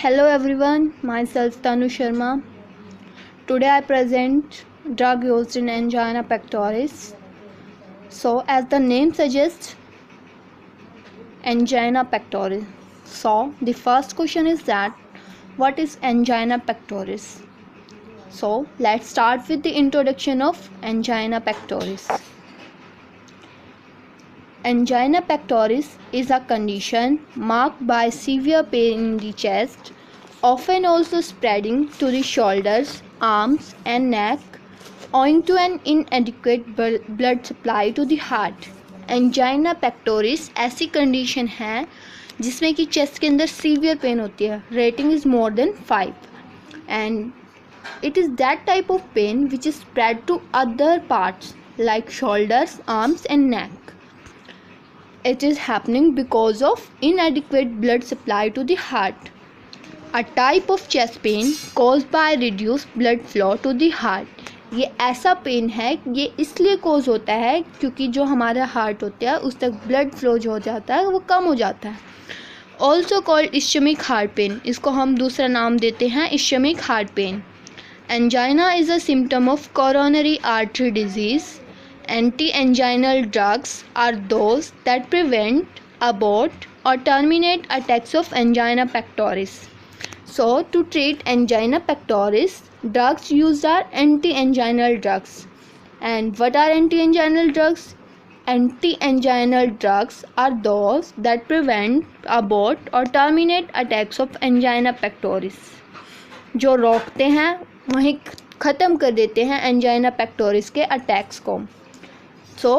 Hello everyone, myself Tanu Sharma. Today I present drug used in angina pectoris. So as the name suggests, angina pectoris. So the first question is that what is angina pectoris? So let's start with the introduction of angina pectoris. Angina pectoris is a condition marked by severe pain in the chest, often also spreading to the shoulders, arms and neck owing to an inadequate blood supply to the heart. Angina pectoris ऐसी condition है जिसमें कि chest के अंदर severe pain होती है. Rating is more than 5 and it is that type of pain which is spread to other parts like shoulders, arms and neck. It is happening because of inadequate blood supply to the heart. A type of chest pain caused by reduced blood flow to the heart. ये ऐसा pen है, ये इसलिए कोज होता है क्योंकि जो हमारा हार्ट होता है उस तक ब्लड फ्लो जो हो जाता है वो कम हो जाता है. Also called ischaemic heart pain, इसको हम दूसरा नाम देते हैं ischaemic heart pain. Angina is a symptom of coronary artery disease. Anti-anginal drugs are those that prevent, abort or terminate attacks of angina pectoris. So to treat angina pectoris, drugs used are anti-anginal drugs. And what are anti-anginal drugs? Anti-anginal drugs are those that prevent, abort or terminate attacks of angina pectoris. जो रोकते हैं वहीं ख़त्म कर देते हैं angina pectoris के attacks को. सो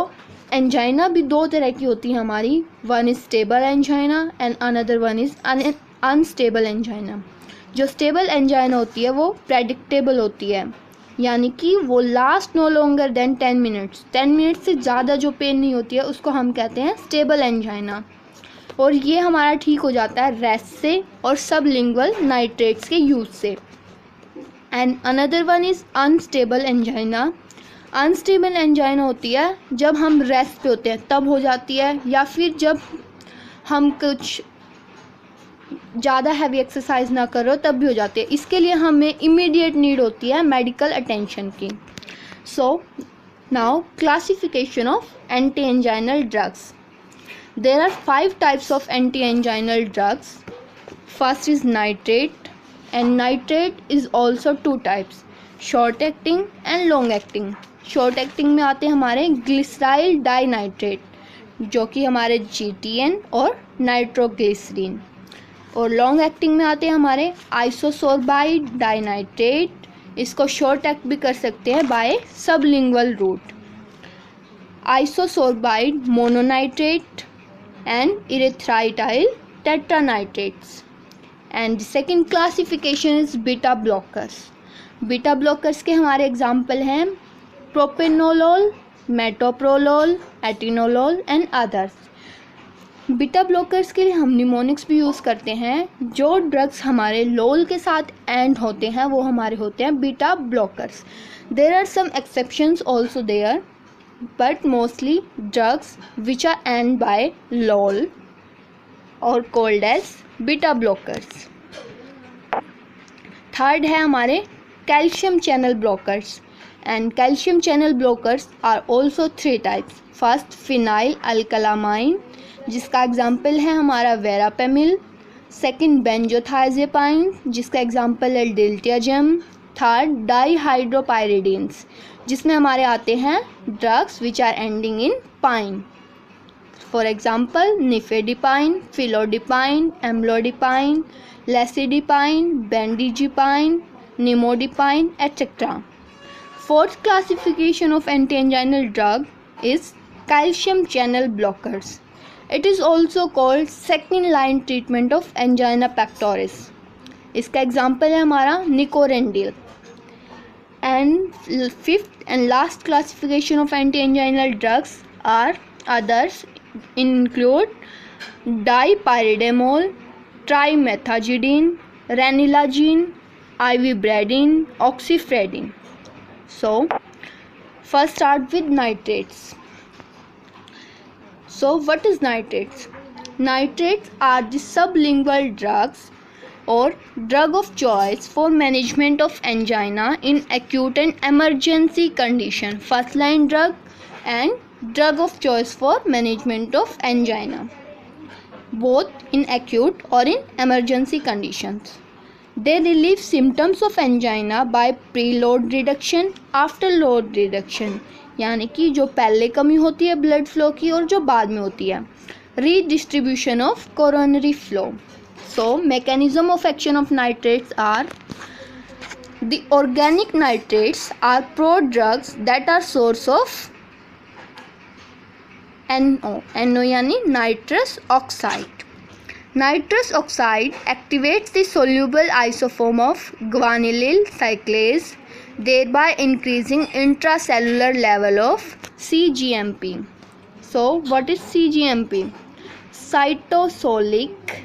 एंजाइना भी दो तरह की होती है हमारी. One is stable angina and another one is unstable angina. जो स्टेबल एंजाइना होती है वो प्रेडिक्टेबल होती है, यानी कि वो last no longer than 10 minutes. 10 minutes से ज़्यादा जो पेन नहीं होती है उसको हम कहते हैं स्टेबल एंजाइना. और ये हमारा ठीक हो जाता है रेस्ट से और सबलिंगुअल नाइट्रेट्स के यूज़ से. And another one is unstable angina. Unstable angina होती है जब हम रेस्ट पे होते हैं तब हो जाती है, या फिर जब हम कुछ ज़्यादा हैवी एक्सरसाइज ना करो तब भी हो जाती है. इसके लिए हमें इमीडिएट नीड होती है मेडिकल अटेंशन की. So now classification of anti anginal drugs. There are 5 types of anti anginal drugs. First is nitrate and nitrate is also 2 types, short acting and long acting. Short acting में आते हैं हमारे glyceryl dinitrate जो कि हमारे GTN और nitroglycerine. और long acting में आते हैं हमारे आइसोसोर्बाइड डाइनाइट्रेट. इसको शॉर्ट एक्ट भी कर सकते हैं by sublingual route. Isosorbide mononitrate and erythrityl tetranitrates. And the second classification is beta blockers. Beta blockers के हमारे एग्जाम्पल हैं propranolol, metoprolol, atenolol and others. Beta blockers के लिए हम निमोनिक्स भी यूज़ करते हैं. जो ड्रग्स हमारे लोल के साथ एंड होते हैं वो हमारे होते हैं beta blockers. There are some exceptions also there, but mostly drugs which are end by lol are called as beta blockers. Third है हमारे calcium channel blockers. And calcium channel blockers are also 3 types. First phenyl alkylamine जिसका example है हमारा वेरापेमिल. Second बेंजोथाइजेपाइन जिसका example है डिल्टियाजम. Third डाईहाइड्रोपायरिडीन्स जिसमें हमारे आते हैं drugs which are ending in pine. For example nifedipine, felodipine, amlodipine, lacidipine, benidipine, nimodipine etcetera. Fourth classification of anti-anginal drug is calcium channel blockers. It is also called second line treatment of angina pectoris. इसका example है हमारा निकोरेंडिल. And fifth and last classification of anti-anginal drugs are others include dipyridamole, trimethazidine, ranilazine, ivabradine, oxyfredin. So first start with nitrates. So what is nitrates? Nitrates are the sublingual drugs or drug of choice for management of angina in acute and emergency condition. First line drug and drug of choice for management of angina, both in acute or in emergency conditions. They relieve symptoms of angina by preload reduction, after load reduction, यानी कि जो पहले कमी होती है blood flow की और जो बाद में होती है. Redistribution of coronary flow. So, mechanism of action of nitrates are: the organic nitrates are prodrugs that are source of NO यानी nitrous oxide. Nitrous oxide activates the soluble isoform of guanylyl cyclase, thereby increasing intracellular level of cGMP. So, what is cGMP? Cytosolic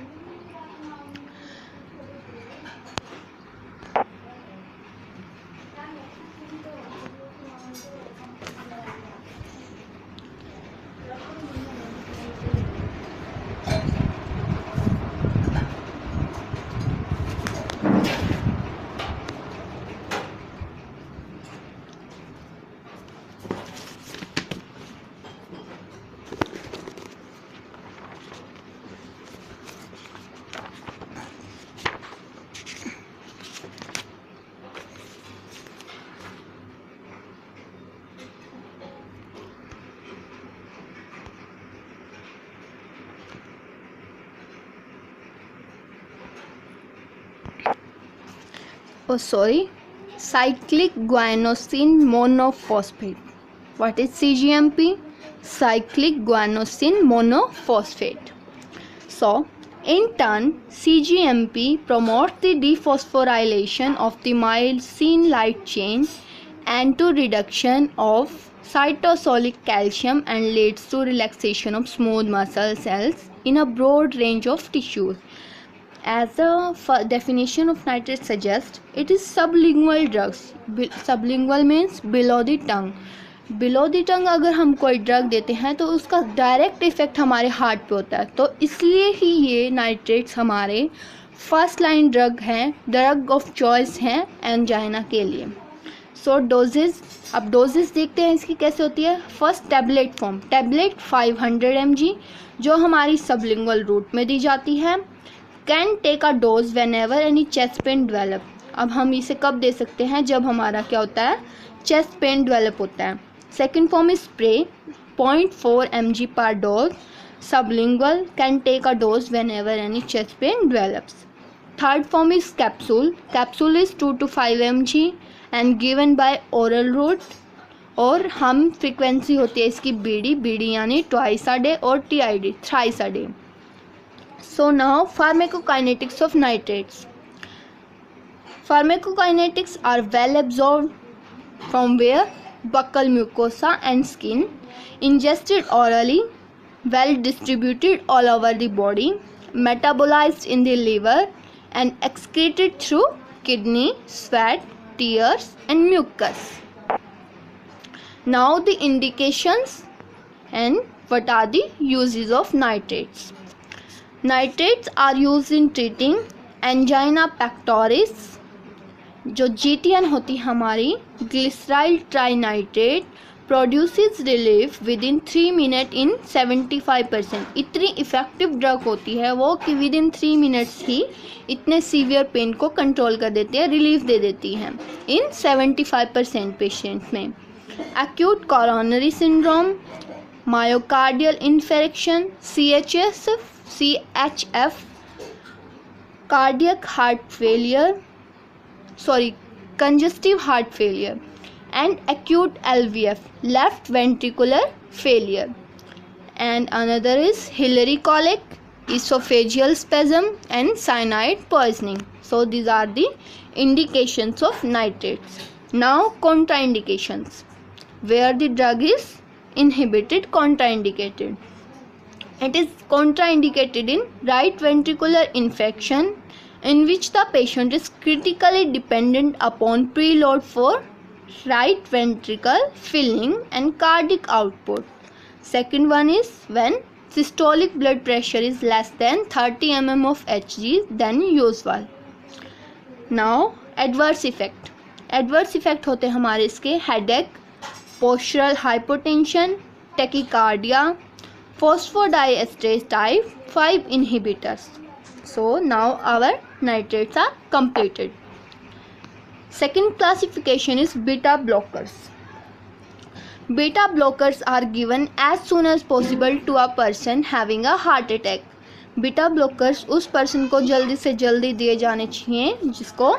cyclic guanosine monophosphate. What is cGMP? Cyclic guanosine monophosphate. So, in turn, cGMP promotes the dephosphorylation of the myosin light chain and to reduction of cytosolic calcium and leads to relaxation of smooth muscle cells in a broad range of tissues. As the definition of nitrate suggests, it is sublingual drugs. Sublingual means below the tongue. Below the tongue अगर हम कोई drug देते हैं तो उसका direct effect हमारे heart पे होता है, तो इसलिए ही ये नाइट्रेट्स हमारे फर्स्ट लाइन ड्रग हैं, ड्रग ऑफ चॉइस हैं एंजाइना के लिए. सो डोजेज, अब डोजेज देखते हैं इसकी कैसे होती है. First tablet form, tablet 500 mg जो हमारी सबलिंगुअल रूट में दी जाती है. Can take a dose whenever any chest pain develop. अब हम इसे कब दे सकते हैं, जब हमारा क्या होता है, चेस्ट पेन डेवलप होता है. Second form is spray 0.4 mg पर dose sublingual, can take a dose whenever any chest pain develops. Third form is capsule, capsule is 2 to 5 mg and given by oral route, और हम frequency होती है इसकी BD यानी twice a day और TID thrice a day. So now pharmacokinetics of nitrates. Pharmacokinetics are well absorbed from where? Buccal mucosa and skin, ingested orally, well distributed all over the body, metabolized in the liver and excreted through kidney, sweat, tears and mucus. Now the indications and what are the uses of nitrates. Nitrates are used in treating angina pectoris, जो GTN होती हमारी, glyceryl trinitrate produces relief with in 3 minutes इन 75%. इतनी effective drug होती है वो कि with in 3 minutes ही इतने severe pain को कंट्रोल कर देती है, रिलीफ दे देती है इन 75% पेशेंट्स में. Acute coronary syndrome, myocardial infection, CHF, cardiac heart failure, congestive heart failure, and acute LVF, left ventricular failure. And another is Hillary colic, esophageal spasm and cyanide poisoning. So these are the indications of nitrates. Now contraindications, where the drug is inhibited, contraindicated. It is contraindicated in right ventricular infection in which the patient is critically dependent upon preload for right ventricle filling and cardiac output. Second one is when systolic blood pressure is less than 30 mm of Hg than usual. Now adverse effect. Adverse effect होते हैं हमारे इसके headache, postural hypotension, tachycardia, phosphodiesterase type 5 inhibitors. So now our nitrates are completed. Second classification is beta blockers. Beta blockers are given as soon as possible to a person having a heart attack. Beta blockers उस person को जल्दी से जल्दी दिए जाने चाहिए जिसको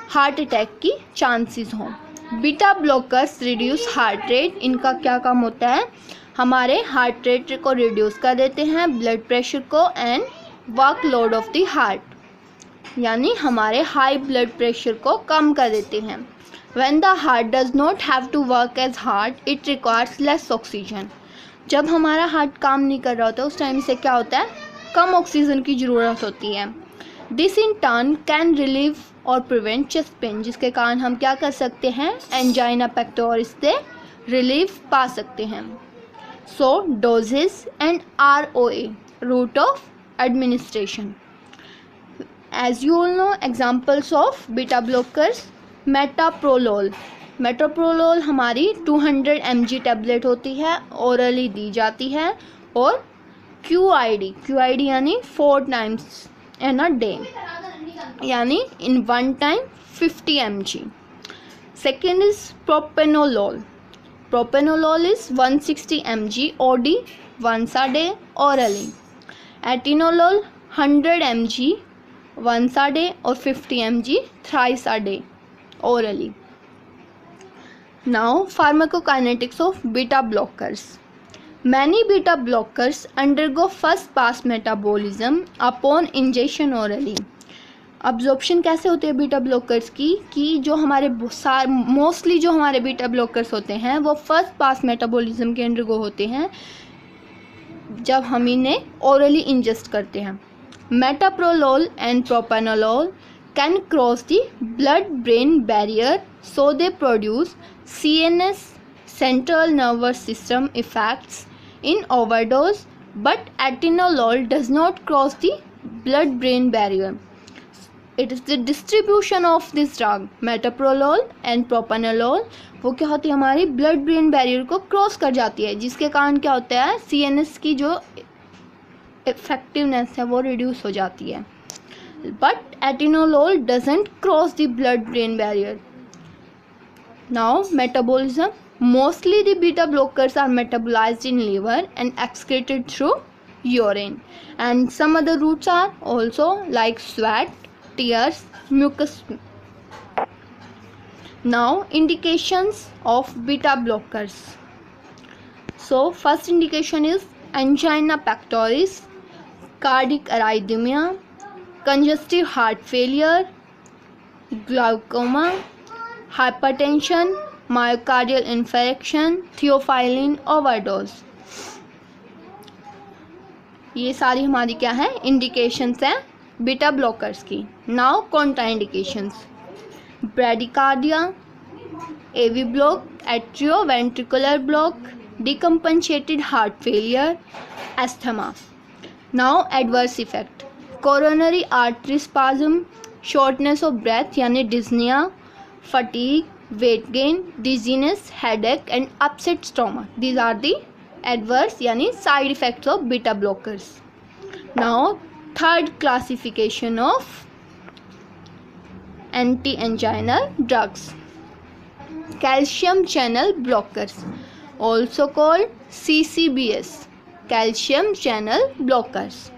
heart attack की चांसेस हों. Beta blockers reduce heart rate. इनका क्या काम होता है, हमारे हार्ट रेट को रिड्यूस कर देते हैं, ब्लड प्रेशर को and workload of the heart, यानी हमारे हाई ब्लड प्रेशर को कम कर देते हैं. When the heart does not have to work as hard, it requires less oxygen. जब हमारा हार्ट काम नहीं कर रहा होता उस टाइम से क्या होता है, कम ऑक्सीजन की ज़रूरत होती है. This in turn can relieve or prevent chest pain, जिसके कारण हम क्या कर सकते हैं, एंजाइना पेक्टोरिस से रिलीफ पा सकते हैं. So doses and ROA, route of administration. As you all know, examples of beta blockers. मेटाप्रोलोल. मेटाप्रोलोल हमारी 200 mg टेबलेट होती है, ओरली दी जाती है. और QID यानी 4 times in a day, यानी in one time 50 mg. Second is propranolol. Propranolol is 160 mg OD once a day orally. Atenolol 100 mg once a day or 50 mg thrice a day orally. Now pharmacokinetics of beta blockers. Many beta blockers undergo first pass metabolism upon ingestion orally. Absorption कैसे होते हैं beta blockers की, कि जो हमारे mostly जो हमारे beta blockers होते हैं वो फर्स्ट पास मेटाबॉलिज्म के अंडरगो होते हैं जब हम इन्हें ओरली इंजेस्ट करते हैं. मेटाप्रोलोल and प्रोपानोलोल can cross the blood-brain barrier, so they produce CNS central nervous system effects in overdose, but atenolol does not cross the blood-brain barrier. It is the distribution of this drug, metoprolol and propranolol, वो क्या होती है, हमारी blood brain barrier को cross कर जाती है, जिसके कारण क्या होता है, CNS की जो इफेक्टिवनेस है वो रिड्यूस हो जाती है. But atenolol doesn't cross the blood-brain barrier. Now metabolism. Mostly the beta blockers are metabolized in liver and excreted through urine, and some other routes are also like sweat, tears, mucus. Now indications of beta blockers. So first indication is angina pectoris, cardiac arrhythmia, congestive heart failure, glaucoma, hypertension, myocardial infarction, theophylline overdose. ये सारी हमारी क्या है, indications हैं beta blockers की. Now contraindications. Bradycardia, AV block, atrioventricular block, decompensated heart failure, asthma. Now adverse effect. Coronary artery spasm, shortness of breath यानी dyspnea, fatigue, weight gain, dizziness, headache and upset stomach. These are the adverse यानी side effects of beta blockers. Now third classification of anti-anginal drugs. Calcium channel blockers, also called CCBS. Calcium channel blockers.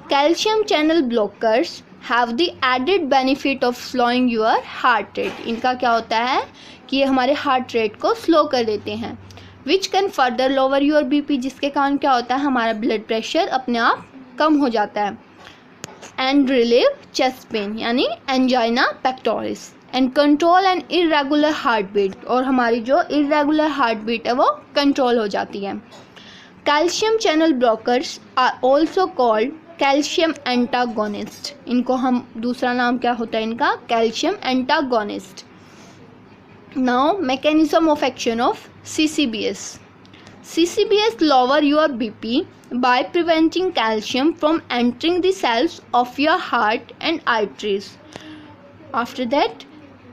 Calcium channel blockers have the added benefit of slowing your heart rate. इनका क्या होता है कि ये हमारे heart rate को slow कर देते हैं, which can further lower your BP, जिसके कारण क्या होता है, हमारा ब्लड प्रेशर अपने आप कम हो जाता है. and relieve chest pain यानी angina pectoris and control an irregular heartbeat, और हमारी जो irregular heartbeat है वो कंट्रोल हो जाती है. Calcium channel blockers are also called calcium antagonist. इनको हम दूसरा नाम क्या होता है इनका, calcium antagonist. Now mechanism of action of CCBS. CCBS lower your BP by preventing calcium from entering the cells of your heart and arteries. After that,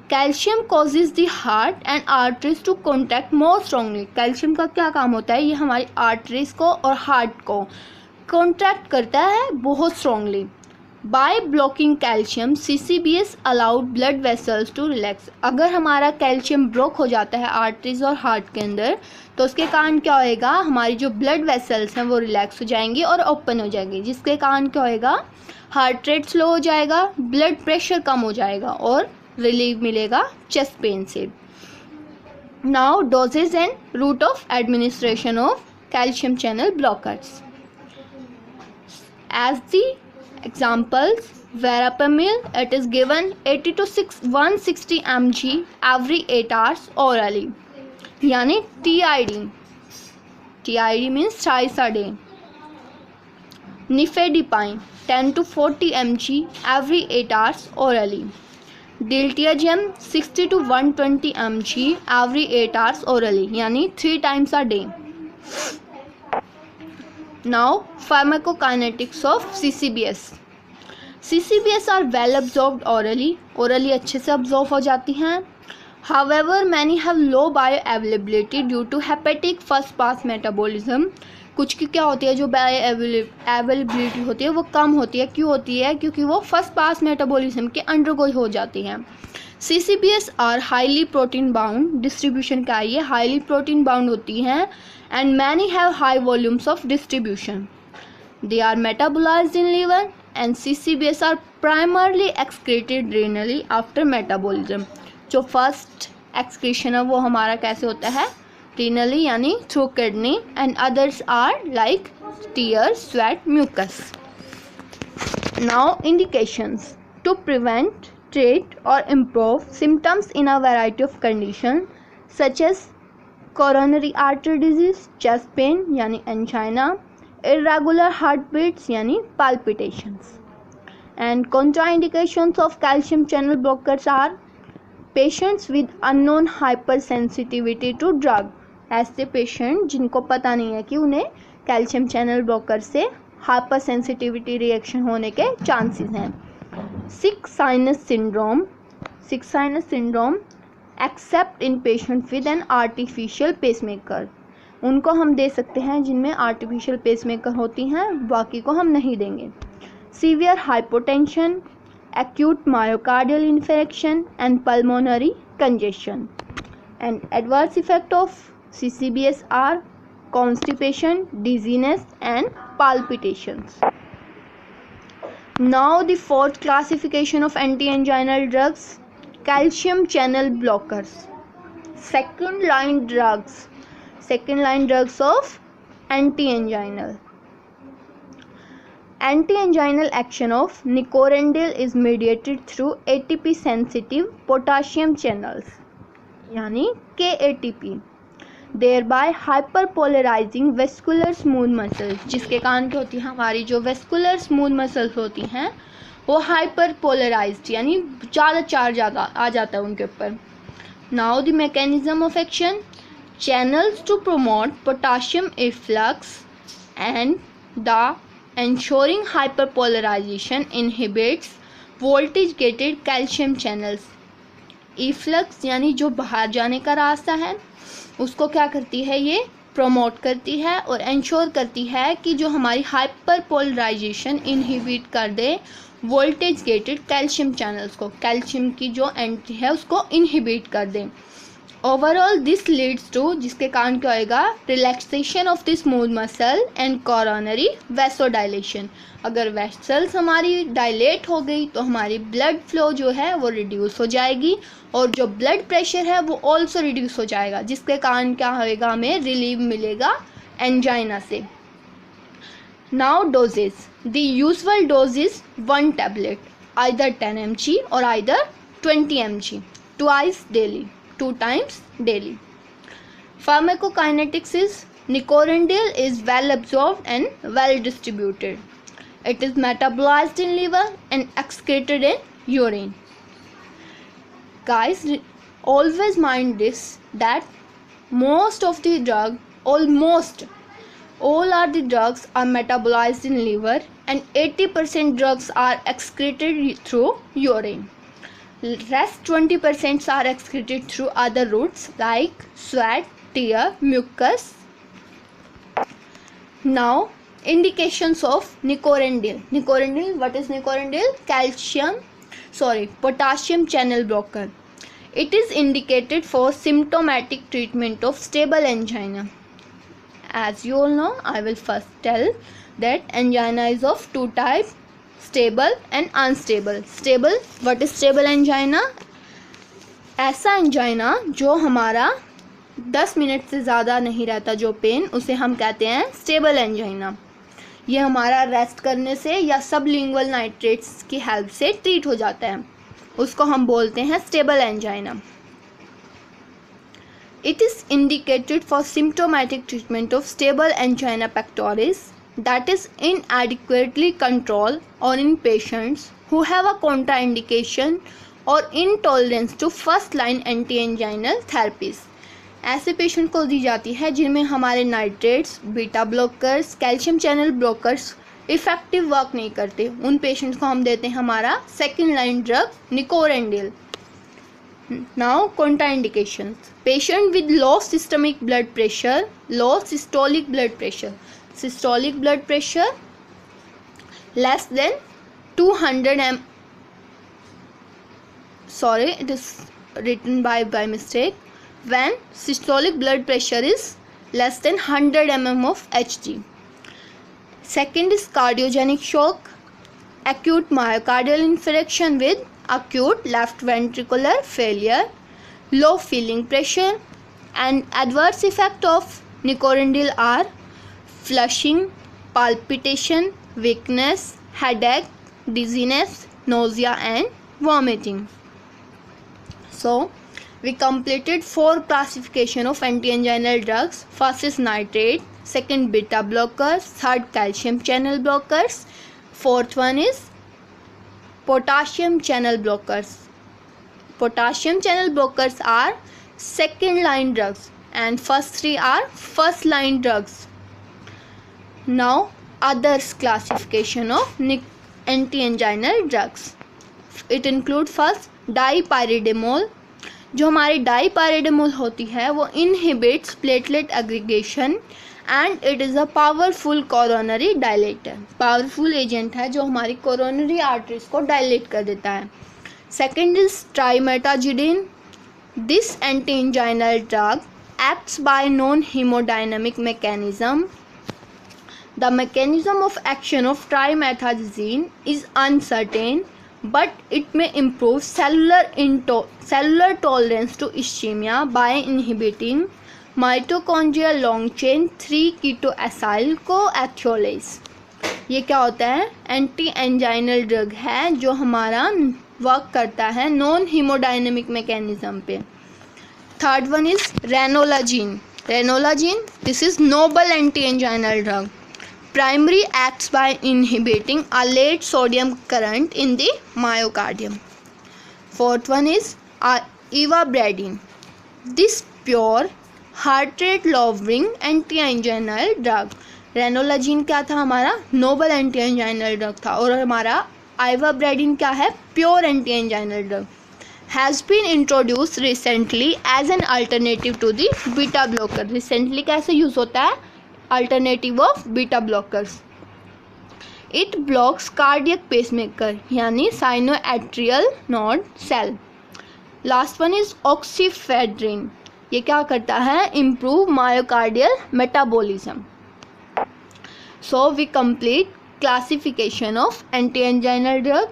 calcium causes the heart and arteries to contract more strongly. Calcium का क्या काम होता है? ये हमारी arteries को और heart को contract करता है बहुत strongly. By blocking calcium, CCBS allowed blood vessels to relax. अगर हमारा कैल्शियम ब्लॉक हो जाता है आर्टरीज और हार्ट के अंदर, तो उसके कारण क्या होएगा? हमारी जो ब्लड वेसल्स हैं वो रिलैक्स हो जाएंगी और ओपन हो जाएंगी, जिसके कारण क्या होएगा? हार्ट रेट स्लो हो जाएगा, ब्लड प्रेशर कम हो जाएगा और रिलीफ मिलेगा चेस्ट पेन से. Now doses and route of administration of calcium channel blockers. As the examples, verapamil, it is given 80 to 160 mg every 8 hours orally. यानी TID means twice a day. Nifedipine 10 to 40 mg every 8 hours orally. Diltiazem 60 to 120 mg every 8 hours orally, यानी 3 times a day. Now pharmacokinetics of CCBS. CCBS are well absorbed orally अच्छे से absorb हो जाती हैं. However, many have low bioavailability due to hepatic first pass metabolism. कुछ की क्या होती है, जो बायोअवेलेबिलिटी होती है वो कम होती है. क्यों होती है? क्योंकि वो फर्स्ट पास मेटाबॉलिज्म के अंडरगो हो जाती हैं. CCBS are highly protein bound. Distribution क्या है? ये हाईली प्रोटीन बाउंड होती हैं. And many have high volumes of distribution. They are metabolized in liver and CCBS are primarily excreted renally after metabolism. जो फर्स्ट excretion है वो हमारा कैसे होता है? renally यानी through kidney, and others are like tears, sweat, mucus. Now indications to prevent, treat or improve symptoms in a variety of conditions such as coronary artery disease, chest pain यानी angina, irregular heartbeats यानी palpitations. And contraindications of calcium channel blockers are patients with unknown hypersensitivity to drug. ऐसे patient जिनको पता नहीं है कि उन्हें calcium channel blocker से हाइपर सेंसिटिविटी रिएक्शन होने के चांसेस हैं. Sick sinus syndrome except in patient with an artificial pacemaker. उनको हम दे सकते हैं जिनमें आर्टिफिशियल पेसमेकर होती हैं, बाकी को हम नहीं देंगे. Severe hypotension, acute myocardial infection and pulmonary congestion. And adverse effect of CCBS are constipation, dizziness and palpitations. Now the fourth classification of anti-anginal drugs, calcium channel blockers. Second line drugs of anti-anginal. Anti-anginal action of nicorandil is mediated through ATP sensitive potassium channels यानी KATP, thereby hyperpolarizing vascular smooth muscles. जिसके कारण क्या होती है, हमारी जो vascular smooth muscles होती हैं वो hyperpolarized यानी ज़्यादा चार्ज आ जाता है उनके ऊपर. Now the mechanism of action, channels to promote potassium efflux and the ensuring hyperpolarization inhibits voltage gated calcium channels. efflux यानी जो बाहर जाने का रास्ता है उसको क्या करती है, ये प्रमोट करती है और इंश्योर करती है कि जो हमारी हाइपरपोलराइजेशन इनहिबिट कर दे वोल्टेज गेटेड कैल्शियम चैनल्स को, कैल्शियम की जो एंट्री है उसको इनहिबिट कर दे. ओवरऑल दिस लीड्स टू, जिसके कारण क्या होएगा, relaxation of the smooth muscle and coronary vasodilation. अगर वेसल्स हमारी डायलेट हो गई तो हमारी ब्लड फ्लो जो है वो रिड्यूस हो जाएगी और जो ब्लड प्रेशर है वो ऑल्सो रिड्यूस हो जाएगा, जिसके कारण क्या होएगा, हमें रिलीफ मिलेगा एंजाइना से. Now doses, the usual dose is 1 tablet, either 10 mg or either 20 mg, twice daily, 2 times daily. Pharmacokinetics is nicorandil is well absorbed and well distributed. It is metabolized in liver and excreted in urine. Guys, always mind this, that most of the drug almost all are the drugs are metabolized in liver and 80% drugs are excreted through urine. Rest 20% are excreted through other routes like sweat, tear, mucus. Now, indications of Nicorandil. Nicorandil, what is Nicorandil? Potassium channel blocker. It is indicated for symptomatic treatment of stable angina. As you all know, I will first tell that angina is of two types, stable and unstable. Stable, what is stable angina? ऐसा angina जो हमारा 10 minute से ज़्यादा नहीं रहता जो pen, उसे हम कहते हैं स्टेबल एंजाइना. ये हमारा रेस्ट करने से या सबलिंगुअल नाइट्रेट्स की हेल्प से ट्रीट हो जाता है, उसको हम बोलते हैं stable angina. It is indicated for symptomatic treatment of stable angina pectoris that is inadequately controlled or in patients who have a contraindication or intolerance to first line anti-anginal therapies. ऐसे patient को दी जाती है जिनमें हमारे nitrates, beta blockers, calcium channel blockers effective work नहीं करते. उन पेशेंट्स को हम देते हैं हमारा second line drug nicorandil. Now, contraindications. Patient with low systemic blood pressure, low systolic blood pressure. Systolic blood pressure less than 200 m. Sorry, it is written by mistake. When systolic blood pressure is less than 100 mm of Hg. Second is cardiogenic shock, acute myocardial infarction with acute left ventricular failure, low feeling pressure, and adverse effect of nicorandil are flushing, palpitation, weakness, headache, dizziness, nausea and vomiting. So, we completed 4 classification of anti-anginal drugs. First is nitrate, second beta blockers, third calcium channel blockers, fourth one is potassium channel blockers. Potassium channel blockers are second line drugs and first 3 are first line drugs. Now, others classification of anti-anginal drugs. It include first dipyridamole. जो हमारी डाईपायरिडामोल होती है वो inhibits platelet aggregation and it is a powerful coronary dilator. Powerful agent है जो हमारी coronary arteries को dilate कर देता है. Second is trimetazidine. This anti anginal drug acts by non haemodynamic mechanism. The mechanism of action of trimetazidine is uncertain but it may improve cellular tolerance to ischemia by inhibiting mitochondrial long chain 3 ketoacyl coactolase. ये क्या होता है? Anti anginal drug है जो हमारा work करता है non hemodynamic mechanism पे. Third one is ranolazine. Ranolazine, this is noble anti anginal drug. Primary acts by inhibiting a late sodium current in the myocardium. Fourth one is ivabradine. This pure heart rate lowering anti-anginal drug. Ranolazine क्या था? हमारा Nobel anti anginal drug था और हमारा ivabradine क्या है? Pure anti anginal drug. Has been introduced recently as an alternative to the beta blocker. Recently कैसे use होता है? Alternative of beta blockers. It blocks cardiac pacemaker यानी sinoatrial node cell. Last one is oxyfedrine. ये क्या करता है? Improve myocardial metabolism. So we complete classification of anti anginal drug.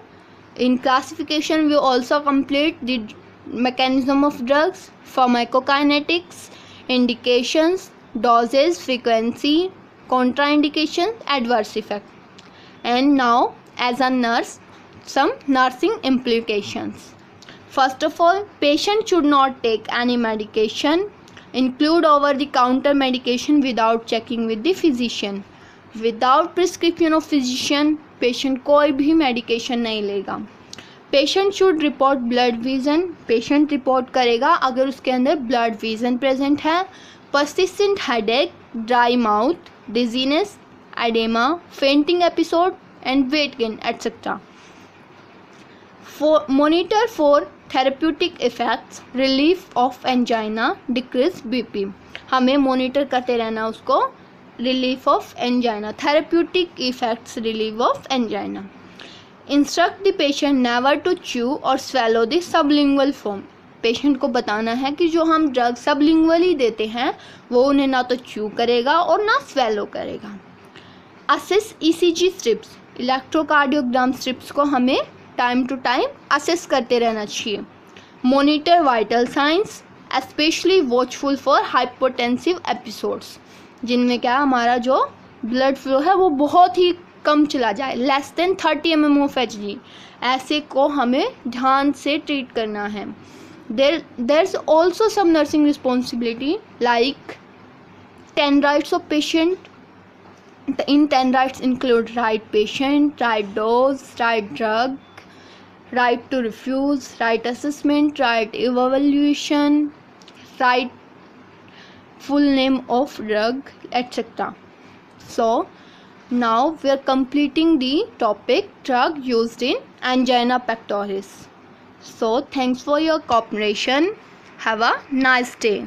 In classification we also complete the mechanism of drugs, pharmacokinetics, indications, dosage, frequency, contraindication, adverse effect. And now as a nurse, some nursing implications. First of all, patient should not take any medication, include over the counter medication without checking with the physician. Without prescription of physician, patient कोई भी medication नहीं लेगा. Patient should report blood vision. Patient report करेगा अगर उसके अंदर blood vision present है. persistent headache, dry mouth, dizziness, edema, fainting episode, and weight gain, etc. Monitor for therapeutic effects, relief of angina, decrease BP. हमें monitor करते रहना उसको, relief of angina, therapeutic effects, relief of angina. Instruct the patient never to chew or swallow the sublingual form. Patient को बताना है कि जो हम ड्रग सबलिंगुअली देते हैं वो उन्हें ना तो च्यू करेगा और ना स्वेलो करेगा. Assess ECG strips, electrocardiogram strips को हमें टाइम टू टाइम असेस करते रहना चाहिए. Monitor vital science, especially watchful for hypotensive episodes, जिनमें क्या हमारा जो ब्लड फ्लो है वो बहुत ही कम चला जाए, less than 30 mm of Hg, ऐसे को हमें ध्यान से ट्रीट करना है. There's also some nursing responsibility like 10 rights of patient. In 10 rights include right patient, right dose, right drug, right to refuse, right assessment, right evaluation, right full name of drug, etc. So now we are completing the topic drug used in angina pectoris. So thanks for your cooperation. Have a nice day.